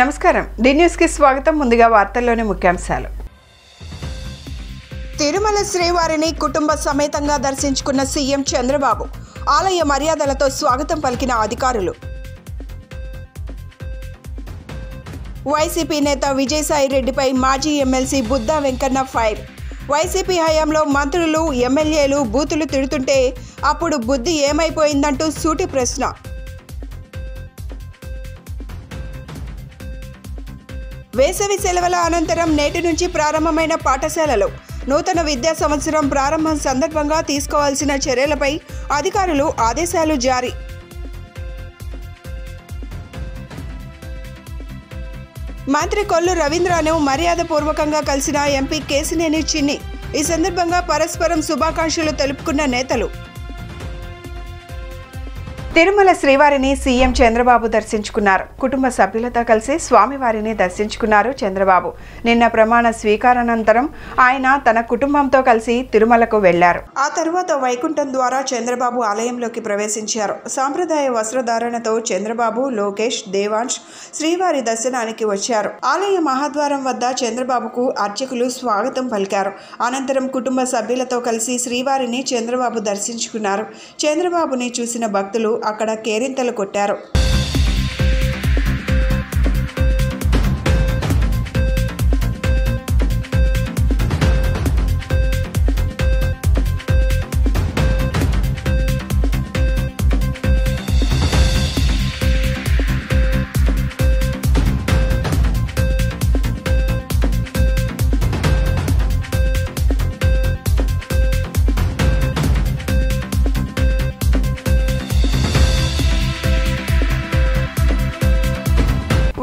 నమస్కారం D news కి స్వాగతం. ముందుగా వార్తల్లోని ముఖ్యాంశాలు. తిరుమల శ్రీవారిని కుటుంబ సమేతంగా దర్శించుకున్న సీఎం చంద్రబాబు. ఆలయ మర్యాదలతో స్వాగతం పలికిన అధికారులు. వైసీపీ నేత విజయసాయి రెడ్డిపై మాజీ ఎమ్మెల్సీ బుద్దా వెంకన్న ఫైర్. వైసీపీ హయాంలో మంత్రులు ఎమ్మెల్యేలు బూతులు తిడుతుంటే అప్పుడు బుద్ధి ఏమైపోయిందంటూ సూటి ప్రశ్న. వేసవి సెలవుల అనంతరం నేటి నుంచి ప్రారంభమైన పాఠశాలలు నూతన విద్యా సంవత్సరం ప్రారంభం సందర్భంగా తీసుకోవాల్సిన చర్యలపై అధికారులు ఆదేశాలు జారీ. మంత్రి కొల్లు రవీంద్రను మర్యాదపూర్వకంగా కలిసిన ఎంపీ కేశినేని చిన్ని. ఈ సందర్భంగా పరస్పరం శుభాకాంక్షలు తెలుపుకున్న నేతలు. తిరుమల శ్రీవారిని సీఎం చంద్రబాబు దర్శించుకున్నారు. కుటుంబ సభ్యులతో కలిసి స్వామివారిని దర్శించుకున్నారు చంద్రబాబు. నిన్న ప్రమాణ స్వీకారానంతరం ఆయన తన కుటుంబంతో కలిసి తిరుమలకు వెళ్లారు. ఆ తరువాత వైకుంఠం ద్వారా చంద్రబాబు ఆలయంలోకి ప్రవేశించారు. సాంప్రదాయ వస్త్రధారణతో చంద్రబాబు, లోకేష్, దేవాంశ్ శ్రీవారి దర్శనానికి వచ్చారు. ఆలయ మహాద్వారం వద్ద చంద్రబాబుకు అర్చకులు స్వాగతం పలికారు. అనంతరం కుటుంబ సభ్యులతో కలిసి శ్రీవారిని చంద్రబాబు దర్శించుకున్నారు. చంద్రబాబుని చూసిన భక్తులు అక్కడ కేరింతలు కొట్టారు.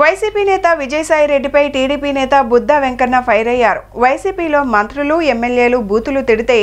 వైసీపీ నేత విజయసాయి రెడ్డిపై టీడీపీ నేత బుద్దా వెంకన్న ఫైర్ అయ్యారు. వైసీపీలో మంత్రులు ఎమ్మెల్యేలు బూతులు తిడితే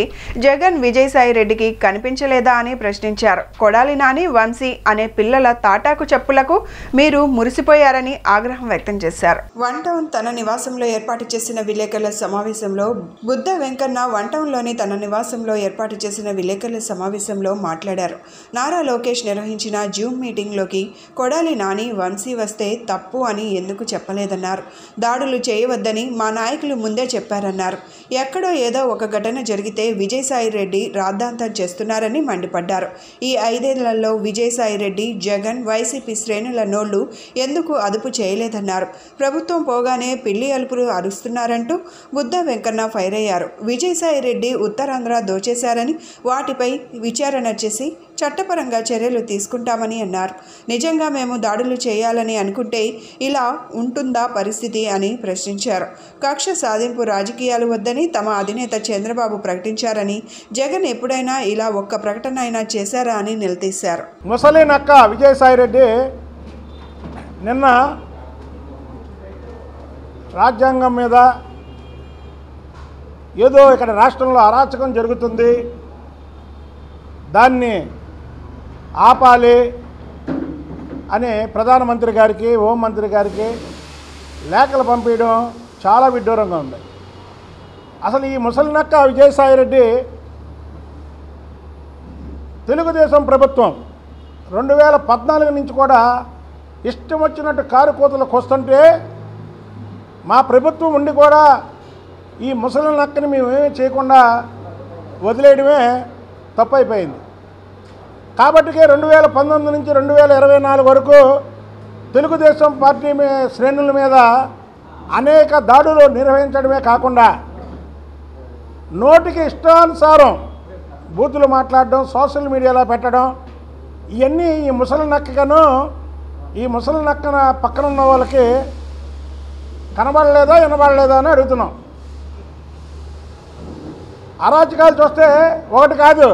జగన్ విజయసాయి రెడ్డికి కనిపించలేదా అని ప్రశ్నించారు. కొడాలి నాని, వంశీ అనే పిల్లల తాటాకు చెప్పులకు మీరు మురిసిపోయారని ఆగ్రహం వ్యక్తం చేశారు. వన్ టౌన్ తన నివాసంలో ఏర్పాటు చేసిన విలేకరుల సమావేశంలో బుద్దా వెంకన్న వన్ టౌన్లోని తన నివాసంలో ఏర్పాటు చేసిన విలేకరుల సమావేశంలో మాట్లాడారు. నారా లోకేష్ నిర్వహించిన జూమ్ మీటింగ్లోకి కొడాలి నాని, వంశీ వస్తే తప్పు అని ఎందుకు చెప్పలేదన్నారు. దాడులు చేయవద్దని మా నాయకులు ముందే చెప్పారన్నారు. ఎక్కడో ఏదో ఒక ఘటన జరిగితే విజయసాయి రెడ్డి రాద్ధాంతం చేస్తున్నారని మండిపడ్డారు. ఈ 5 ఏళ్లలో విజయసాయి రెడ్డి, జగన్, వైసీపీ శ్రేణుల నోళ్లు ఎందుకు అదుపు చేయలేదన్నారు. ప్రభుత్వం పోగానే పిల్లి అలుపులు అరుస్తున్నారంటూ బుద్దా వెంకన్న ఫైర్ అయ్యారు. విజయసాయి రెడ్డి ఉత్తరాంధ్ర దోచేశారని, వాటిపై విచారణ చేసి చట్టపరంగా చర్యలు తీసుకుంటామని అన్నారు. నిజంగా మేము దాడులు చేయాలని అనుకుంటే ఇలా ఉంటుందా పరిస్థితి అని ప్రశ్నించారు. కక్ష సాధింపు రాజకీయాలు వద్దని తమ అధినేత చంద్రబాబు ప్రకటించారని, జగన్ ఎప్పుడైనా ఇలా ఒక్క ప్రకటన అయినా చేశారా అని నిలదీశారు. ముసలి నక్క విజయసాయి రెడ్డి నిన్న రాజ్యాంగం మీద ఏదో ఇక్కడ రాష్ట్రంలో అరాచకం జరుగుతుంది, దాన్ని ఆపాలి అని ప్రధానమంత్రి గారికి, హోంమంత్రి గారికి లేఖలు పంపించడం చాలా విడ్డూరంగా ఉంది. అసలు ఈ ముసలినక్క విజయసాయి రెడ్డి తెలుగుదేశం ప్రభుత్వం 2014 నుంచి కూడా ఇష్టం వచ్చినట్టు కారు కోతలకు వస్తుంటే మా ప్రభుత్వం ఉండి కూడా ఈ ముసలినక్కని మేమేమీ చేయకుండా వదిలేయడమే తప్పైపోయింది. కాబట్టి 2019 నుంచి 2024 వరకు తెలుగుదేశం పార్టీ శ్రేణుల మీద అనేక దాడులు నిర్వహించడమే కాకుండా నోటికి ఇష్టానుసారం బూతులు మాట్లాడడం, సోషల్ మీడియాలో పెట్టడం, ఇవన్నీ ఈ ముసలి నక్కను, ఈ ముసలి నక్కన పక్కన ఉన్న వాళ్ళకి కనబడలేదా వినబడలేదా అని అడుగుతున్నాం. అరాచకాలు చూస్తే ఒకటి కాదు,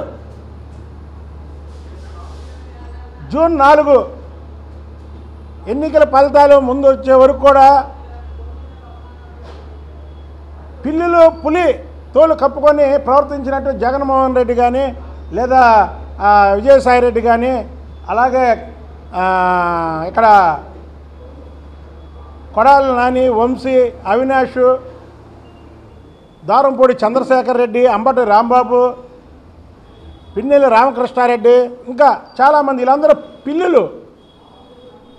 జూన్ 4 ఎన్నికల ఫలితాలు ముందు వచ్చే వరకు కూడా పిల్లులు పులి తోలు కప్పుకొని ప్రవర్తించినట్టు జగన్మోహన్ రెడ్డి కానీ లేదా విజయసాయి రెడ్డి కానీ, అలాగే ఇక్కడ కొడాలి నాని, వంశీ, అవినాష్, దారంపూడి చంద్రశేఖర్ రెడ్డి, అంబటి రాంబాబు, పిన్నెల్లి రామకృష్ణారెడ్డి, ఇంకా చాలామంది వీళ్ళందరూ పిల్లులు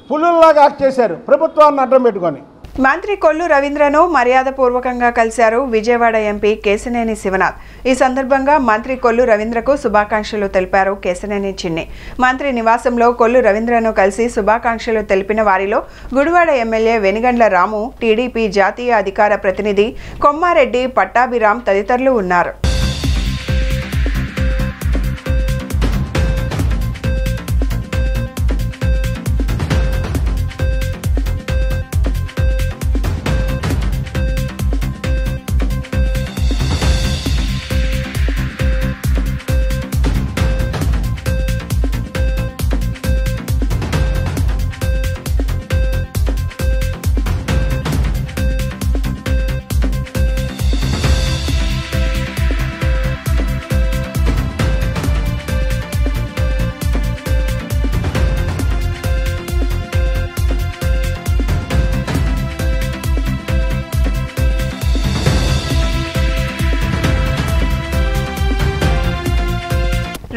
పులుల్లాగా యాక్ట్ చేశారు ప్రభుత్వాన్ని అడ్డం పెట్టుకొని. మంత్రి కొల్లు రవీంద్రను మర్యాదపూర్వకంగా కలిశారు విజయవాడ ఎంపీ కేశినేని శివనాథ్. ఈ సందర్భంగా మంత్రి కొల్లు రవీంద్రకు శుభాకాంక్షలు తెలిపారు కేశినేని చిన్ని. మంత్రి నివాసంలో కొల్లు రవీంద్రను కలిసి శుభాకాంక్షలు తెలిపిన వారిలో గుడివాడ ఎమ్మెల్యే వెనిగండ్ల రాము, టీడీపీ జాతీయ అధికార ప్రతినిధి కొమ్మారెడ్డి పట్టాభిరామ్ తదితరులు ఉన్నారు.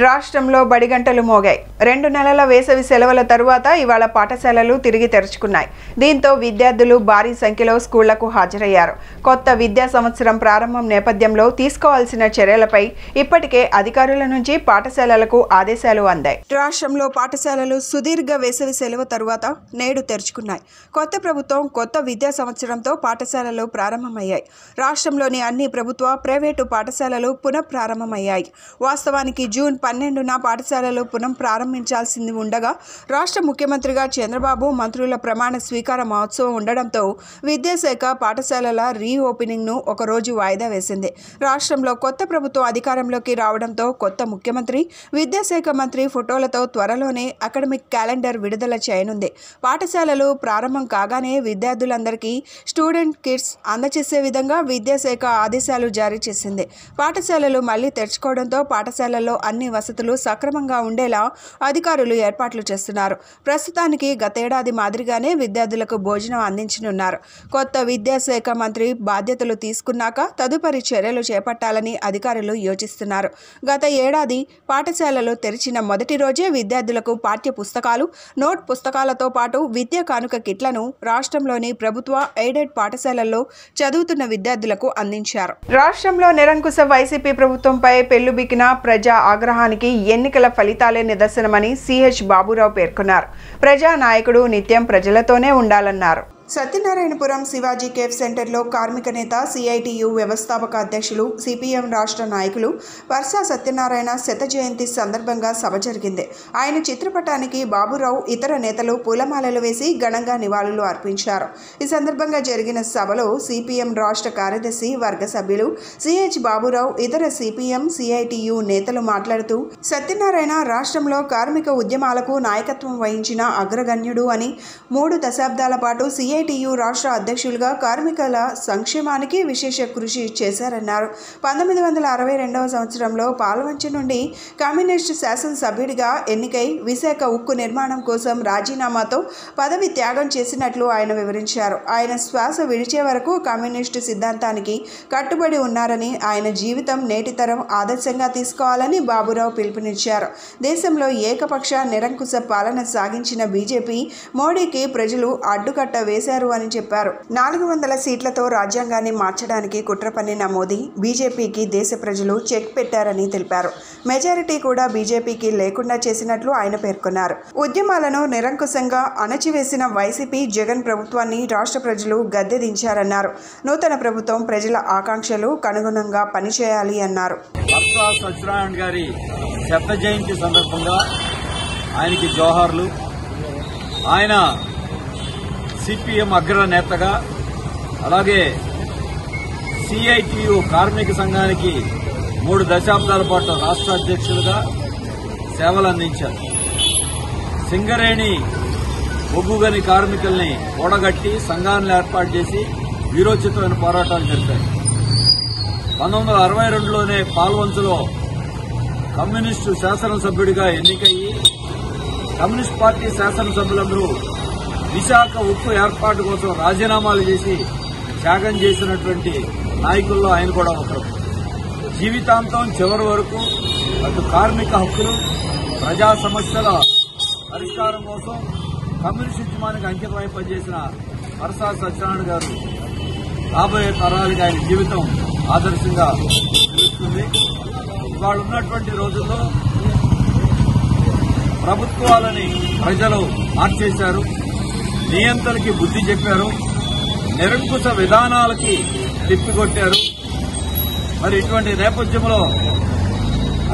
రాష్ట్రంలో బడిగంటలు మోగాయి. 2 నెలల వేసవి సెలవుల తరువాత ఇవాళ పాఠశాలలు తిరిగి తెరుచుకున్నాయి. దీంతో విద్యార్థులు భారీ సంఖ్యలో స్కూళ్లకు హాజరయ్యారు. కొత్త విద్యా సంవత్సరం ప్రారంభం నేపథ్యంలో తీసుకోవాల్సిన చర్యలపై ఇప్పటికే అధికారుల నుంచి పాఠశాలలకు ఆదేశాలు అందాయి. రాష్ట్రంలో పాఠశాలలు సుదీర్ఘ వేసవి సెలవు తరువాత నేడు తెరుచుకున్నాయి. కొత్త ప్రభుత్వం కొత్త విద్యా సంవత్సరంతో పాఠశాలలు ప్రారంభమయ్యాయి. రాష్ట్రంలోని అన్ని ప్రభుత్వ, ప్రైవేటు పాఠశాలలు పునఃప్రారంభమయ్యాయి. వాస్తవానికి జూన్ 12న పాఠశాలలు పునః ప్రారంభించాల్సింది ఉండగా రాష్ట్ర ముఖ్యమంత్రిగా చంద్రబాబు మంత్రుల ప్రమాణ స్వీకార మహోత్సవం ఉండడంతో విద్యాశాఖ పాఠశాలల రీఓపెనింగ్ను ఒకరోజు వాయిదా వేసింది. రాష్ట్రంలో కొత్త ప్రభుత్వం అధికారంలోకి రావడంతో కొత్త ముఖ్యమంత్రి, విద్యాశాఖ మంత్రి ఫోటోలతో త్వరలోనే అకాడమిక్ క్యాలెండర్ విడుదల చేయనుంది. పాఠశాలలు ప్రారంభం కాగానే విద్యార్థులందరికీ స్టూడెంట్ కిట్స్ అందజేసే విధంగా విద్యాశాఖ ఆదేశాలు జారీ చేసింది. పాఠశాలలు మళ్లీ తెరుచుకోవడంతో పాఠశాలల్లో అన్ని వసతులు సక్రమంగా ఉండేలా అధికారులు ఏర్పాట్లు చేస్తున్నారు. ప్రస్తుతానికి గతేడాది మాదిరిగానే విద్యార్థులకు భోజనం అందించనున్నారు. కొత్త విద్యాశాఖ మంత్రి బాధ్యతలు తీసుకున్నాక తదుపరి చర్యలు చేపట్టాలని అధికారులు యోచిస్తున్నారు. గత ఏడాది పాఠశాలలు తెరిచిన మొదటి రోజే విద్యార్థులకు పాఠ్య పుస్తకాలు, నోట్ పుస్తకాలతో పాటు విద్యా కానుక కిట్లను రాష్ట్రంలోని ప్రభుత్వ ఎయిడెడ్ పాఠశాలల్లో చదువుతున్న విద్యార్థులకు అందించారు. రాష్ట్రంలో నిరంకుశ వైసీపీ ప్రభుత్వంపై పెళ్లుబికిన ప్రజా ఆగ్రహానికి ఎన్నికల ఫలితాలే నిదర్శనమని సిహెచ్ బాబురావు పేర్కొన్నారు. ప్రజా నాయకుడు నిత్యం ప్రజలతోనే ఉండాలన్నారు. సత్యనారాయణపురం శివాజీ కేఫ్ సెంటర్లో కార్మిక నేత, సిఐటియు వ్యవస్థాపక అధ్యక్షులు, సిపిఎం రాష్ట్ర నాయకులు వర్సా సత్యనారాయణ శత జయంతి సందర్భంగా సభ జరిగింది. ఆయన చిత్రపటానికి బాబురావు, ఇతర నేతలు పూలమాలలు వేసి ఘనంగా నివాళులు అర్పించారు. ఈ సందర్భంగా జరిగిన సభలో సిపిఎం రాష్ట్ర కార్యదర్శి వర్గ సభ్యులు సిహెచ్ బాబురావు, ఇతర సిపిఎం, సిఐటియు నేతలు మాట్లాడుతూ సత్యనారాయణ రాష్ట్రంలో కార్మిక ఉద్యమాలకు నాయకత్వం వహించిన అగ్రగణ్యుడు అని, 3 దశాబ్దాల పాటు సిఐటియు రాష్ట్ర అధ్యక్షులుగా కార్మికుల సంక్షేమానికి విశేష కృషి చేశారన్నారు. 1962వ సంవత్సరంలో పాల్వంచ నుండి కమ్యూనిస్టు శాసనసభ్యుడిగా ఎన్నికై విశాఖ ఉక్కు నిర్మాణం కోసం రాజీనామాతో పదవి త్యాగం చేసినట్లు ఆయన వివరించారు. ఆయన శ్వాస విడిచే వరకు కమ్యూనిస్టు సిద్ధాంతానికి కట్టుబడి ఉన్నారని, ఆయన జీవితం నేటితరం ఆదర్శంగా తీసుకోవాలని బాబురావు పిలుపునిచ్చారు. దేశంలో ఏకపక్ష నిరంకుశ పాలన సాగించిన బీజేపీ, మోడీకి ప్రజలు అడ్డుకట్ట వేశారు అని చెప్పారు. 400 సీట్లతో రాజ్యాంగాన్ని మార్చడానికి కుట్ర పన్నిన మోదీ, బీజేపీకి దేశ ప్రజలు చెక్ పెట్టారని తెలిపారు. మెజారిటీ కూడా బీజేపీకి లేకుండా చేసినట్లు ఆయన పేర్కొన్నారు. ఉద్యమాలను నిరంకుశంగా అణచివేసిన వైసీపీ, జగన్ ప్రభుత్వాన్ని రాష్ట్ర ప్రజలు గద్దెదించారన్నారు. నూతన ప్రభుత్వం ప్రజల ఆకాంక్షలు కనుగుణంగా పనిచేయాలి అన్నారు. సత్యనారాయణ గారి శత జయంతి సందర్భంగా ఆయనకి జోహార్లు. ఆయన సిపిఎం అగ్రనేతగా, అలాగే సిఐటియు కార్మిక సంఘానికి 3 దశాబ్దాల పాటు రాష్ట్ర అధ్యక్షులుగా సేవలు అందించారు. సింగరేణి బొగ్గుగని కార్మికుల్ని కూడగట్టి సంఘాలను ఏర్పాటు చేసి వీరోచితమైన పోరాటాలు జరిపారు. 1962లోనే పాల్వంచలో కమ్యూనిస్టు శాసనసభ్యుడిగా ఎన్నికయ్యి కమ్యూనిస్ట్ పార్టీ శాసనసభ్యులందరూ విశాఖ ఉక్కు ఏర్పాటు కోసం రాజీనామాలు చేసి త్యాగం చేసినటువంటి నాయకుల్లో ఆయన కూడా ఒకరు. జీవితాంతం చివరి వరకు అటు కార్మిక హక్కులు, ప్రజా సమస్యల పరిష్కారం కోసం కమ్యూనిస్ట్ ఉద్యమానికి అంకితమై పనిచేసిన వరసా సత్యనారాయణ గారు రాబోయే తరాలకి ఆయన జీవితం ఆదర్శంగా నిలుస్తుంది. ఇవాళ ఉన్నటువంటి రోజుల్లో ప్రభుత్వాలని ప్రజలు మార్చేశారు, నియంత్రణకి బుద్ధి చెప్పారు, నిరంకుశ విధానాలకి తిప్పికొట్టారు. మరి ఇటువంటి నేపథ్యంలో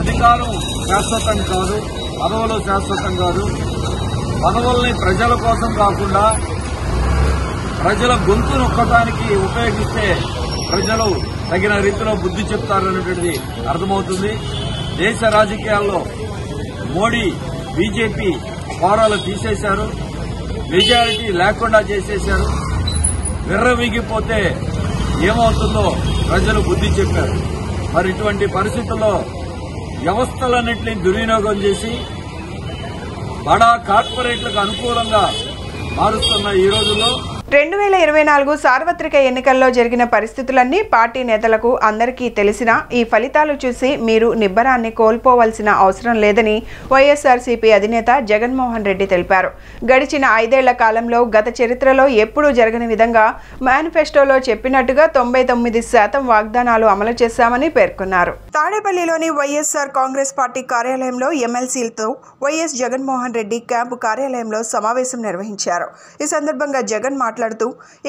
అధికారం శాశ్వతం కాదు, పదవులు శాశ్వతం కాదు. పదవుల్ని ప్రజల కోసం కాకుండా ప్రజల గొంతు నొక్కడానికి ఉపయోగిస్తే ప్రజలు తగిన రీతిలో బుద్ధి చెప్తారనేటువంటిది అర్థమవుతుంది. దేశ రాజకీయాల్లో మోడీ బీజేపీ పోరాలు తీసేశారు, మెజారిటీ లేకుండా చేసేశారు. విర్రవీగిపోతే ఏమవుతుందో ప్రజలు బుద్ధి చెప్పారు. మరి ఇటువంటి పరిస్థితుల్లో వ్యవస్థలన్నింటినీ దుర్వినియోగం చేసి బడా కార్పొరేట్లకు అనుకూలంగా మారుస్తున్న ఈ రోజుల్లో 2024 సార్వత్రిక ఎన్నికల్లో జరిగిన పరిస్థితులన్నీ పార్టీ నేతలకు అందరికీ తెలిసినా ఈ ఫలితాలు చూసి మీరు నిబ్బరాన్ని కోల్పోవలసిన అవసరం లేదని వైఎస్ఆర్సీపీ అధినేత జగన్మోహన్ రెడ్డి తెలిపారు. గడిచిన 5 ఏళ్ల కాలంలో గత చరిత్రలో ఎప్పుడూ జరగని విధంగా మేనిఫెస్టోలో చెప్పినట్టుగా 99% వాగ్దానాలు అమలు చేశామని పేర్కొన్నారు. తాడేపల్లిలోని వైఎస్ఆర్ కాంగ్రెస్ పార్టీ కార్యాలయంలో ఎమ్మెల్సీలతో వైఎస్ జగన్మోహన్ రెడ్డి క్యాంపు కార్యాలయంలో సమావేశం నిర్వహించారు. ఈ సందర్భంగా జగన్ మాట్లాడుతూ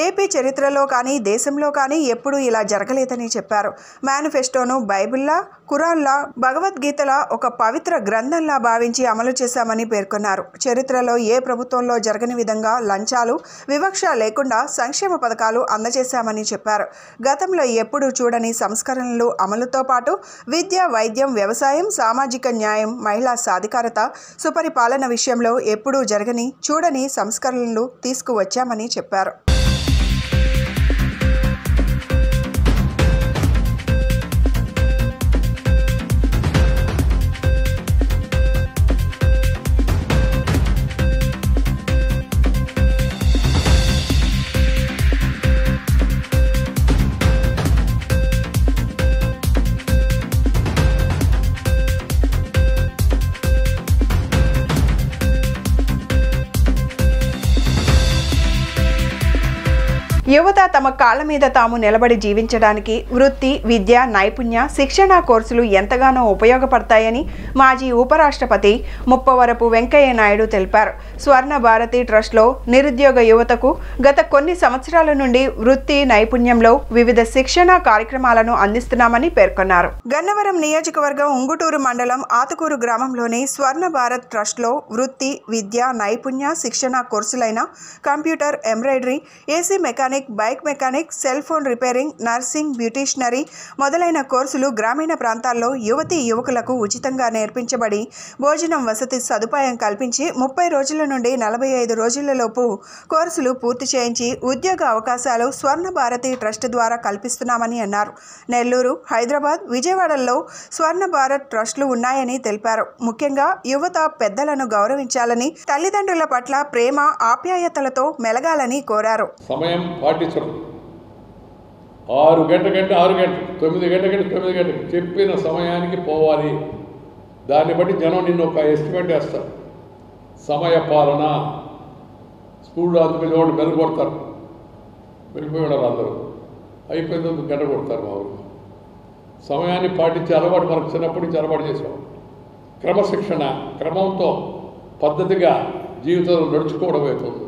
ఏపీ చరిత్రలో కానీ దేశంలో కానీ ఎప్పుడూ ఇలా జరగలేదని చెప్పారు. మేనిఫెస్టోను బైబిల్లా, ఖురాన్లా, భగవద్గీతలా ఒక పవిత్ర గ్రంథంలా భావించి అమలు చేశామని పేర్కొన్నారు. చరిత్రలో ఏ ప్రభుత్వంలో జరగని విధంగా లంచాలు, వివక్ష లేకుండా సంక్షేమ పథకాలు అందజేశామని చెప్పారు. గతంలో ఎప్పుడూ చూడని సంస్కరణలు అమలుతో పాటు విద్య, వైద్యం, వ్యవసాయం, సామాజిక న్యాయం, మహిళా సాధికారత, సుపరిపాలన విషయంలో ఎప్పుడూ జరగని చూడని సంస్కరణలు తీసుకువచ్చామని చెప్పారు. యువత తమ కాళ్ల మీద తాము నిలబడి జీవించడానికి వృత్తి, విద్య, నైపుణ్య, శిక్షణ కోర్సులు ఎంతగానో ఉపయోగపడతాయని మాజీ ఉపరాష్ట్రపతి ముప్పవరపు వెంకయ్య నాయుడు తెలిపారు. స్వర్ణ భారతి ట్రస్ట్లో నిరుద్యోగ యువతకు గత కొన్ని సంవత్సరాల నుండి వృత్తి నైపుణ్యంలో వివిధ శిక్షణ కార్యక్రమాలను అందిస్తున్నామని పేర్కొన్నారు. గన్నవరం నియోజకవర్గం ఉంగుటూరు మండలం ఆతుకూరు గ్రామంలోని స్వర్ణ భారత్ ట్రస్ట్లో వృత్తి, విద్య, నైపుణ్య శిక్షణ కోర్సులైన computer, embroidery, AC mechanic, bike mechanic, cell phone repairing, nursing, బ్యూటీషనరీ మొదలైన కోర్సులు గ్రామీణ ప్రాంతాల్లో యువతీ యువకులకు ఉచితంగా నేర్పించబడి భోజనం వసతి సదుపాయం కల్పించి 30 రోజుల నుండి 45 రోజులలోపు కోర్సులు పూర్తి చేయించి ఉద్యోగ అవకాశాలు స్వర్ణ భారతి ట్రస్ట్ ద్వారా కల్పిస్తున్నామని అన్నారు. నెల్లూరు, హైదరాబాద్, విజయవాడల్లో స్వర్ణ భారత్ ట్రస్టులు ఉన్నాయని తెలిపారు. ముఖ్యంగా యువత పెద్దలను గౌరవించాలని, తల్లిదండ్రుల పట్ల ప్రేమ, ఆప్యాయతలతో మెలగాలని కోరారు. సమయం పాటించడం 6 గంటల కంటే 6 గంటలు, 9 గంటల కంటే 9 గంటలు చెప్పిన సమయానికి పోవాలి. దాన్ని బట్టి జనం నిన్ను ఒక ఎస్టిమేట్ వేస్తారు. సమయ పాలన స్కూల్లో అందుకు వాళ్ళు బెల్ కొడతారు, వెళ్ళిపోయి ఉన్నారు అందరూ, అయిపోయింది గంట కొడతారు. మా ఊరు సమయాన్ని పాటించే అలవాటు మనకు చిన్నప్పటి నుంచి అలవాటు చేసాం. క్రమశిక్షణ, క్రమంతో పద్ధతిగా జీవితంలో నడుచుకోవడం అవుతుంది.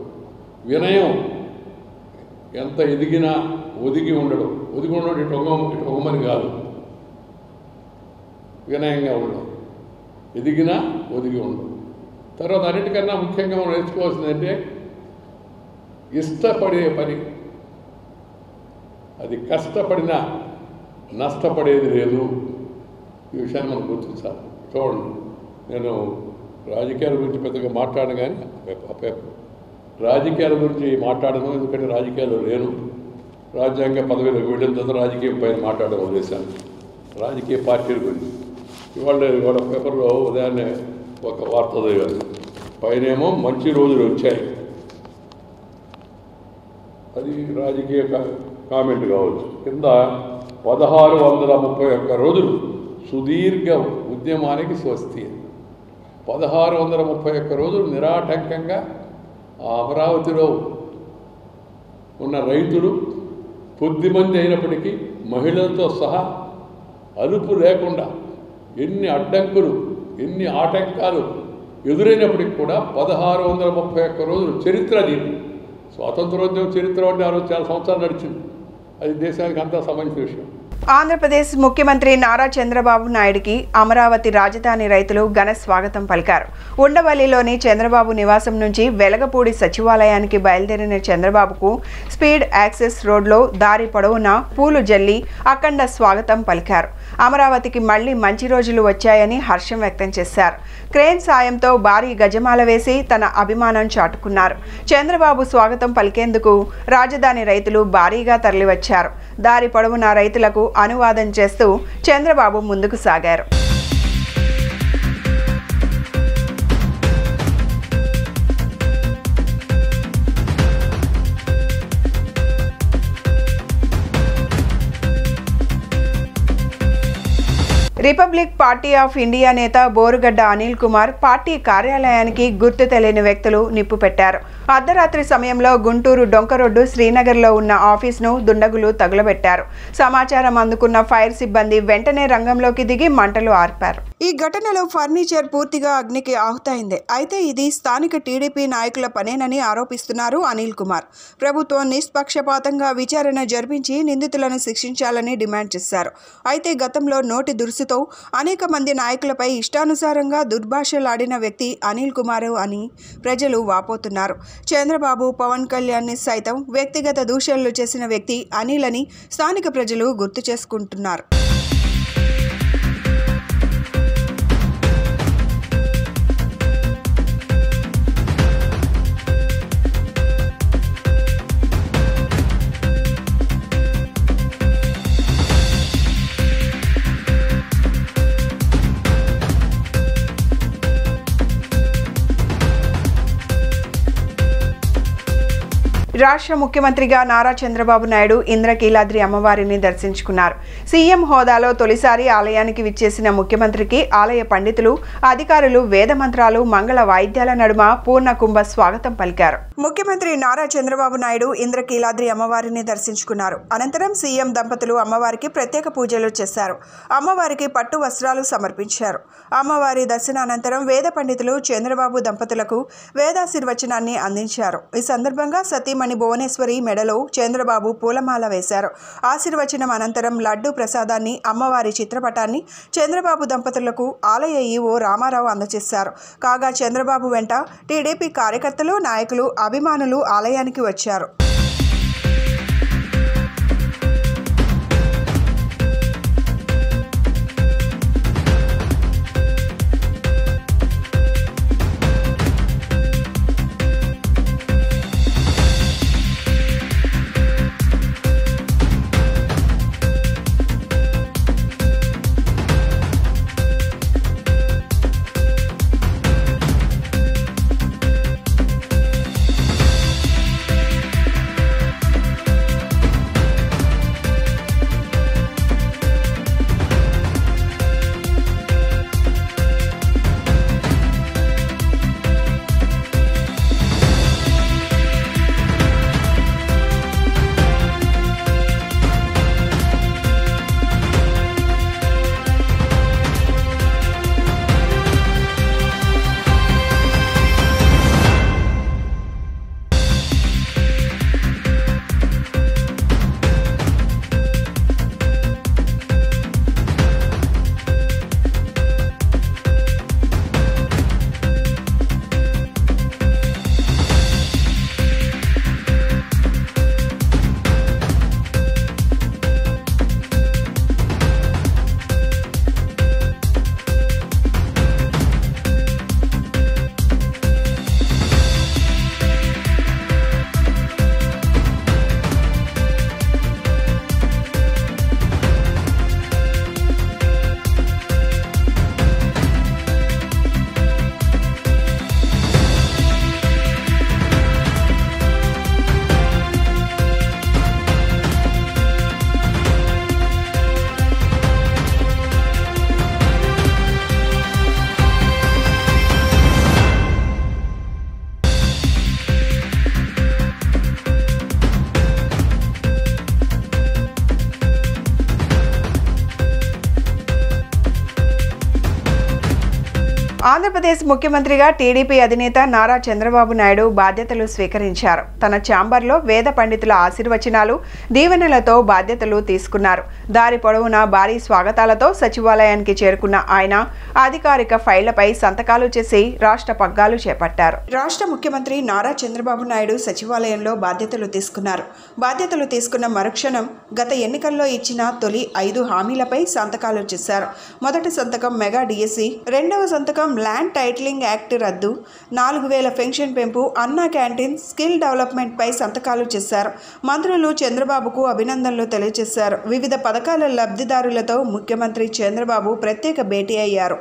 వినయం, ఎంత ఎదిగినా ఒదిగి ఉండడం, ఒదిగి ఉండడం ఇటు ఒమ్మని కాదు, వినయంగా ఉండడం, ఎదిగినా ఒదిగి ఉండడం. తర్వాత అన్నిటికన్నా ముఖ్యంగా మనం నేర్చుకోవాల్సిందంటే ఇష్టపడే పని, అది కష్టపడినా నష్టపడేది లేదు. ఈ విషయాన్ని మనం గుర్తించాలి. చూడండి, నేను రాజకీయాల గురించి పెద్దగా మాట్లాడను, కానీ రాజకీయాల గురించి మాట్లాడను, ఎందుకంటే రాజకీయాలు లేను. రాజ్యాంగ పదవిలోకి వెళ్ళిన తర్వాత రాజకీయం పైన మాట్లాడడం వదిలేశాను. రాజకీయ పార్టీల గురించి ఇవాళ పేపర్లో ఉదయాన్నే ఒక వార్త చదివాను. పైనేమో మంచి రోజులు వచ్చాయి, అది రాజకీయ కామెంట్ కావచ్చు. కింద 1631 రోజులు సుదీర్ఘ ఉద్యమానికి స్వస్తి. 1631 రోజులు నిరాటంకంగా ఆ అమరావతిలో ఉన్న రైతులు కొద్దిమంది అయినప్పటికీ మహిళలతో సహా అలుపు లేకుండా ఎన్ని అడ్డంకులు ఎన్ని ఆటంకాలు ఎదురైనప్పటికీ కూడా 1631 రోజులు చరిత్ర దీన్ని. స్వాతంత్రోద్యమ చరిత్ర అంటే ఆ రోజు చాలా సంవత్సరాలు నడిచింది. అది దేశానికి అంతా సంబంధించిన విషయం. ఆంధ్రప్రదేశ్ ముఖ్యమంత్రి నారా చంద్రబాబు నాయుడుకి అమరావతి రాజధాని రైతులు ఘన స్వాగతం పలికారు. ఉండవల్లిలోని చంద్రబాబు నివాసం నుంచి వెలగపూడి సచివాలయానికి బయలుదేరిన చంద్రబాబుకు స్పీడ్ యాక్సెస్ రోడ్లో దారి పొడవునా పూలు జల్లి అఖండ స్వాగతం పలికారు. అమరావతికి మళ్లీ మంచి రోజులు వచ్చాయని హర్షం వ్యక్తం చేశారు. క్రేన్ సాయంతో భారీ గజమాల వేసి తన అభిమానం చాటుకున్నారు. చంద్రబాబు స్వాగతం పలికేందుకు రాజధాని రైతులు భారీగా తరలివచ్చారు. దారి పొడవునా రైతులకు అనువాదం చేస్తూ చంద్రబాబు ముందుకు సాగారు. రిపబ్లిక్ పార్టీ ఆఫ్ ఇండియా నేత బోరుగడ్డ అనిల్ కుమార్ పార్టీ కార్యాలయానికి గుర్తు తెలియని వ్యక్తులు నిప్పు పెట్టారు. అర్ధరాత్రి సమయంలో గుంటూరు డొంకరోడ్డు శ్రీనగర్లో ఉన్న ఆఫీస్ను దుండగులు తగులబెట్టారు. సమాచారం అందుకున్న ఫైర్ సిబ్బంది వెంటనే రంగంలోకి దిగి మంటలు ఆర్పారు. ఈ ఘటనలో ఫర్నిచర్ పూర్తిగా అగ్నికి ఆహుతైంది. అయితే ఇది స్థానిక టీడీపీ నాయకుల పనేనని ఆరోపిస్తున్నారు అనిల్ కుమార్. ప్రభుత్వం నిష్పక్షపాతంగా విచారణ జరిపించి నిందితులను శిక్షించాలని డిమాండ్ చేశారు. అయితే గతంలో నోటి దురుసుతో అనేక మంది నాయకులపై ఇష్టానుసారంగా దుర్భాషలాడిన వ్యక్తి అనిల్ కుమార్ అని ప్రజలు వాపోతున్నారు. చంద్రబాబు, పవన్ కళ్యాణ్ని సైతం వ్యక్తిగత దూషణలు చేసిన వ్యక్తి అనిల్ అని స్థానిక ప్రజలు గుర్తు చేసుకుంటున్నారు. రాష్ట్ర ముఖ్యమంత్రిగా నారా చంద్రబాబు నాయుడు ఇంద్రకీలాద్రి అమ్మవారిని దర్శించుకున్నారు. సీఎం హోదాలో తొలిసారి ఆలయానికి విచ్చేసిన ముఖ్యమంత్రికి ఆలయ పండితులు, అధికారులు వేద మంత్రాలు, మంగళ వాయిద్యాల నడుమ పూర్ణ కుంభ స్వాగతం పలికారు. ముఖ్యమంత్రి నారా చంద్రబాబు నాయుడు ఇంద్రకీలాద్రి అమ్మవారిని దర్శించుకున్నారు. అనంతరం సీఎం దంపతులు అమ్మవారికి ప్రత్యేక పూజలు చేశారు. అమ్మవారికి పట్టు వస్త్రాలు సమర్పించారు. అమ్మవారి దర్శనానంతరం వేద పండితులు చంద్రబాబు దంపతులకు వేదాశీర్వచనాన్ని అందించారు. ఈ సందర్భంగా సతీమణి భువనేశ్వరి మెడలో చంద్రబాబు పూలమాల వేశారు. ఆశీర్వచనం అనంతరం లడ్డు ప్రసాదాన్ని, అమ్మవారి చిత్రపటాన్ని చంద్రబాబు దంపతులకు ఆలయ ఈవో రామారావు అందజేశారు. కాగా చంద్రబాబు వెంట టీడీపీ కార్యకర్తలు, నాయకులు, అభిమానులు ఆలయానికి వచ్చారు. ఆంధ్రప్రదేశ్ ముఖ్యమంత్రిగా టీడీపీ అధినేత నారా చంద్రబాబు నాయుడు బాధ్యతలు స్వీకరించారు. తన ఛాంబర్లో వేద పండితుల ఆశీర్వచనాలు, దీవెనలతో బాధ్యతలు తీసుకున్నారు. దారి పొడవునా భారీ స్వాగతాలతో సచివాలయానికి చేరుకున్న ఆయన అధికారిక ఫైళ్లపై సంతకాలు చేసి రాష్ట్ర పగ్గాలు చేపట్టారు. రాష్ట్ర ముఖ్యమంత్రి నారా చంద్రబాబు నాయుడు సచివాలయంలో బాధ్యతలు తీసుకున్నారు. బాధ్యతలు తీసుకున్న మరుక్షణం గత ఎన్నికల్లో ఇచ్చిన తొలి 5 హామీలపై సంతకాలు చేశారు. మొదటి సంతకం మెగా డిఎస్సి, రెండవ సంతకం ల్యాండ్ టైటిలింగ్ యాక్ట్ రద్దు, 4000 పెన్షన్ పెంపు, అన్నా క్యాంటీన్, స్కిల్ డెవలప్మెంట్ పై సంతకాలు చేశారు. మంత్రులు చంద్రబాబుకు అభినందనలు తెలియజేశారు. వివిధ పథకాల లబ్ధిదారులతో ముఖ్యమంత్రి చంద్రబాబు ప్రత్యేక భేటీ అయ్యారు.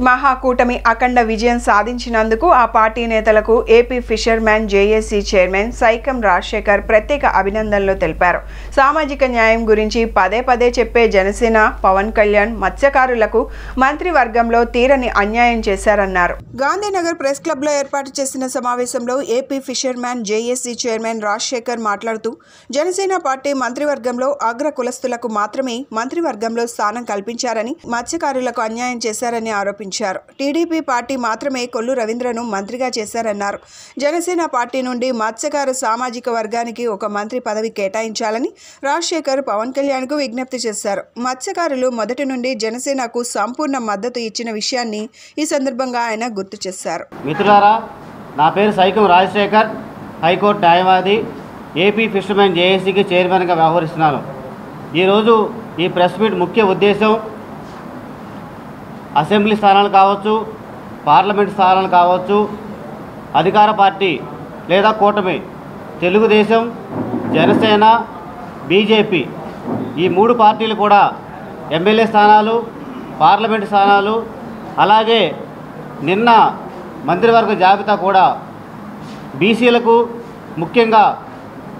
మహాకూటమి అఖండ విజయం సాధించినందుకు ఆ పార్టీ నేతలకు AP fisherman JAC chairman Saikam Rajasekhar ప్రత్యేక అభినందనలు తెలిపారు. సామాజిక న్యాయం గురించి పదే పదే చెప్పే జనసేన పవన్ కళ్యాణ్ మత్స్యకారులకు మంత్రివర్గంలో తీరని అన్యాయం చేశారన్నారు. గాంధీనగర్ ప్రెస్ క్లబ్లో ఏర్పాటు చేసిన సమావేశంలో AP fisherman JAC chairman Rajasekhar మాట్లాడుతూ జనసేన పార్టీ మంత్రివర్గంలో అగ్ర కులస్తులకు మాత్రమే మంత్రివర్గంలో స్థానం కల్పించారని, మత్స్యకారులకు అన్యాయం చేశారని ఆరోపించారు. టీడీపీ పార్టీ మాత్రమే కొల్లు రవీంద్రను మంత్రిగా చేశారన్నారు. జనసేన పార్టీ నుండి మత్స్యకార సామాజిక వర్గానికి ఒక మంత్రి పదవి కేటాయించాలని రాజశేఖర్ పవన్ కళ్యాణ్ కు విజ్ఞప్తి చేశారు. మత్స్యకారులు మొదటి నుండి జనసేనకు సంపూర్ణ మద్దతు ఇచ్చిన విషయాన్ని ఈ సందర్భంగా ఆయన గుర్తు చేశారు. మిత్రులారా, నా పేరు సైకం రాజశేఖర్, హైకోర్టు న్యాయవాది, ఏపీ ఫిషర్మెన్ జేఏసీకి చైర్మన్గా వ్యవహరిస్తున్నాను. ఈరోజు ఈ ప్రెస్ మీట్ ముఖ్య ఉద్దేశం అసెంబ్లీ స్థానాలు కావచ్చు, పార్లమెంట్ స్థానాలు కావచ్చు, అధికార పార్టీ లేదా కూటమి, తెలుగుదేశం, జనసేన, బీజేపీ ఈ 3 పార్టీలు కూడా ఎమ్మెల్యే స్థానాలు, పార్లమెంట్ స్థానాలు, అలాగే నిన్న మంత్రివర్గ జాబితా కూడా బీసీలకు, ముఖ్యంగా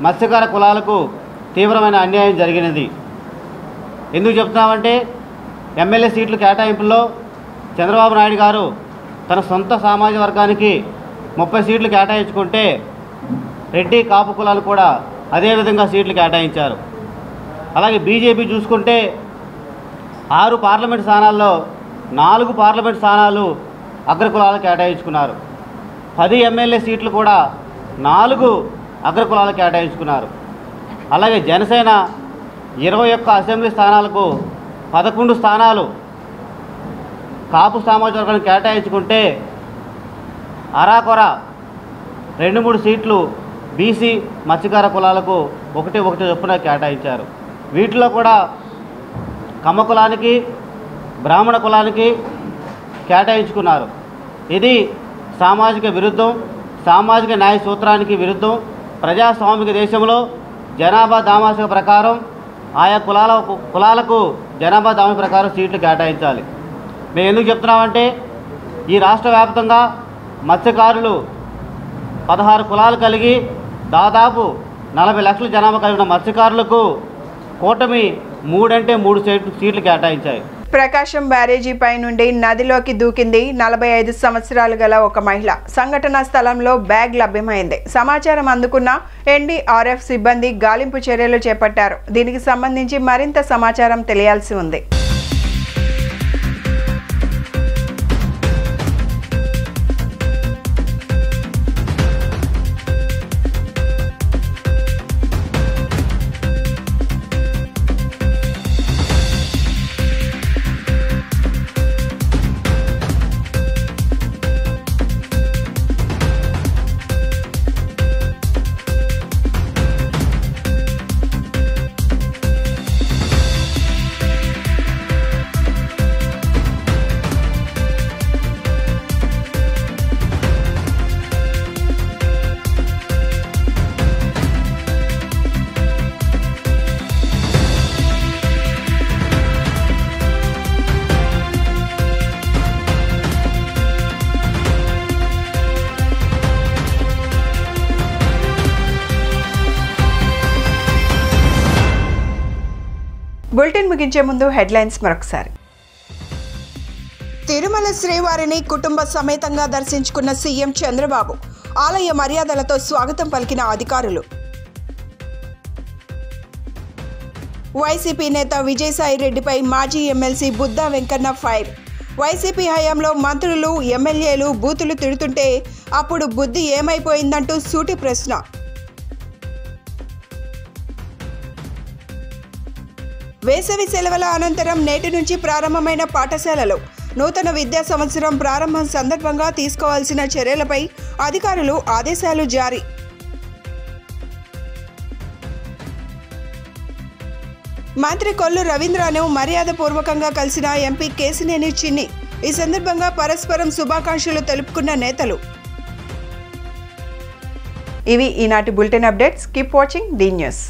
మత్స్యకార కులాలకు తీవ్రమైన అన్యాయం జరిగినది. ఎందుకు చెప్తున్నామంటే ఎమ్మెల్యే సీట్లు కేటాయింపుల్లో చంద్రబాబు నాయుడు గారు తన సొంత సామాజిక వర్గానికి 30 సీట్లు కేటాయించుకుంటే రెడ్డి కాపు కులాలు కూడా అదేవిధంగా సీట్లు కేటాయించారు. అలాగే బీజేపీ చూసుకుంటే 6 పార్లమెంట్ స్థానాల్లో 4 పార్లమెంట్ స్థానాలు అగ్రకులాలు కేటాయించుకున్నారు. 10 ఎమ్మెల్యే సీట్లు కూడా 4 అగ్రకులాలు కేటాయించుకున్నారు. అలాగే జనసేన 21 అసెంబ్లీ స్థానాలకు 11 స్థానాలు కాపు సామాజిక వర్గాన్ని కేటాయించుకుంటే అరాకొర 2-3 సీట్లు బీసీ మత్స్యకార కులాలకు 1-1 చొప్పున కేటాయించారు. వీటిలో కూడా కమ్మ కులానికి, బ్రాహ్మణ కులానికి కేటాయించుకున్నారు. ఇది సామాజిక విరుద్ధం, సామాజిక న్యాయ సూత్రానికి విరుద్ధం. ప్రజాస్వామిక దేశంలో జనాభా దామాషిక ప్రకారం ఆయా కులాలకు జనాభా దామాషిక ప్రకారం సీట్లు కేటాయించాలి. మేము ఎందుకు చెప్తున్నామంటే ఈ రాష్ట్ర వ్యాప్తంగా మత్స్యకారులు 16 కులాలు కలిగి దాదాపు 40 లక్షల జనాభా కలిగిన మత్స్యకారులకు కూటమి 3 అంటే 3 సీట్లు కేటాయించాయి. ప్రకాశం బ్యారేజీపై నుండి నదిలోకి దూకింది 45 సంవత్సరాలు గల ఒక మహిళ. సంఘటనా స్థలంలో బ్యాగ్ లభ్యమైంది. సమాచారం అందుకున్న ఎన్డీఆర్ఎఫ్ సిబ్బంది గాలింపు చర్యలు చేపట్టారు. దీనికి సంబంధించి మరింత సమాచారం తెలియాల్సి ఉంది. బులెటిన్ ముగించే ముందు హెడ్లైన్స్ మరొకసారి. తిరుమల శ్రీవారిని కుటుంబ సమేతంగా దర్శించుకున్న సీఎం చంద్రబాబు. ఆలయ మర్యాదలతో స్వాగతం పలికిన అధికారులు. వైసీపీ నేత విజయసాయిరెడ్డిపై మాజీ ఎమ్మెల్సీ బుద్దా వెంకన్న ఫైర్. వైసీపీ హయాంలో మంత్రులు ఎమ్మెల్యేలు బూతులు తిడుతుంటే అప్పుడు బుద్ధి ఏమైపోయిందంటూ సూటి ప్రశ్న. వేసవి సెలవుల అనంతరం నేటి నుంచి ప్రారంభమైన పాఠశాలలు. నూతన విద్యా సంవత్సరం ప్రారంభం సందర్భంగా తీసుకోవాల్సిన చర్యలపై అధికారులు ఆదేశాలు జారీ. మంత్రి కొల్లు రవీంద్రను మర్యాదపూర్వకంగా కలిసిన ఎంపీ కేసినేని చిన్ని. ఈ సందర్భంగా పరస్పరం శుభాకాంక్షలు తెలుపుకున్న నేతలు. ఇవి ఈనాటి bulletin updates. Keep watching the news.